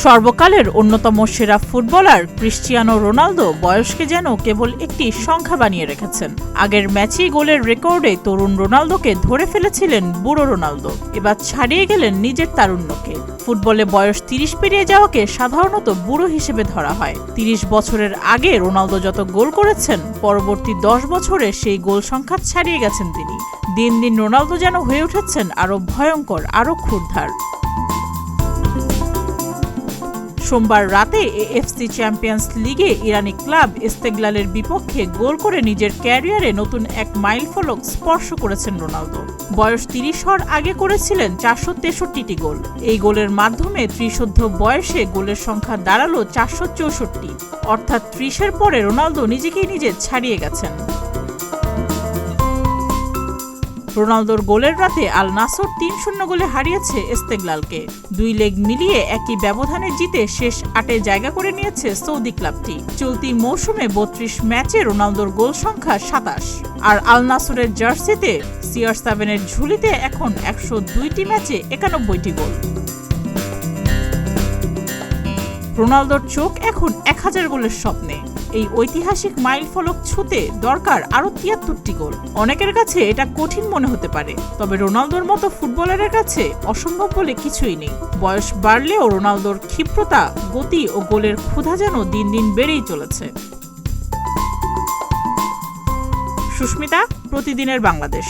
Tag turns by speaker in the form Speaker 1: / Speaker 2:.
Speaker 1: সর্বকালের অন্যতম সেরা ফুটবলার ক্রিস্টিয়ানো রোনালদো বয়সকে যেন কেবল একটি সংখ্যা বানিয়ে রেখেছেন। আগের ম্যাচেই গোলের রেকর্ডে তরুণ রোনালদোকে ধরে ফেলেছিলেন বুড়ো রোনালদো, এবার ছাড়িয়ে গেলেন নিজের তারুণ্যকে। ফুটবলে বয়স ৩০ পেরিয়ে যাওয়াকে সাধারণত বুড়ো হিসেবে ধরা হয়। ৩০ বছরের আগে রোনালদো যত গোল করেছেন, পরবর্তী ১০ বছরে সেই গোল সংখ্যা ছাড়িয়ে গেছেন তিনি। দিন দিন রোনালদো যেন হয়ে উঠেছেন আরও ভয়ঙ্কর, আরও ক্ষুরধার। সোমবার রাতে এএফসি চ্যাম্পিয়ন্স লিগে ইরানি ক্লাব ইস্তেগলালের বিপক্ষে গোল করে নিজের ক্যারিয়ারে নতুন এক মাইলফলক স্পর্শ করেছেন রোনালদো। বয়স ৩০ হওয়ার আগে করেছিলেন ৪৬৩টি গোল। এই গোলের মাধ্যমে ত্রিশোর্ধ্ব বয়সে গোলের সংখ্যা দাঁড়ালো ৪৬৪, অর্থাৎ ৩০-এর পরে রোনালদো নিজেকেই নিজে ছাড়িয়ে গেছেন। রোনালদোর গোলের রাতে আল নাসর ৩-০ গোলে হারিয়েছে ইস্তেগলালকে। ২ লেগ মিলিয়ে একই ব্যবধানে জিতে শেষ ৮-এ জায়গা করে নিয়েছে সৌদি ক্লাবটি। চলতি মৌসুমে ৩২ ম্যাচে রোনালদোর গোল সংখ্যা ২৭, আর আল নাসরের জার্সিতে CR7-এর ঝুলিতে এখন ১০২টি ম্যাচে ৯১টি গোল। রোনালদোর চোখ এখন ১০০০ গোলের স্বপ্নে। এই ঐতিহাসিক মাইল ফলক ছুঁতে দরকার আরও ৭৩টি গোল। অনেকের কাছে এটা কঠিন মনে হতে পারে, তবে রোনালদোর মতো ফুটবলারের কাছে অসম্ভব বলে কিছুই নেই। বয়স বাড়লেও রোনালদোর ক্ষিপ্রতা, গতি ও গোলের ক্ষুধা যেন দিন দিন বেড়েই চলেছে। সুস্মিতা, প্রতিদিনের বাংলাদেশ।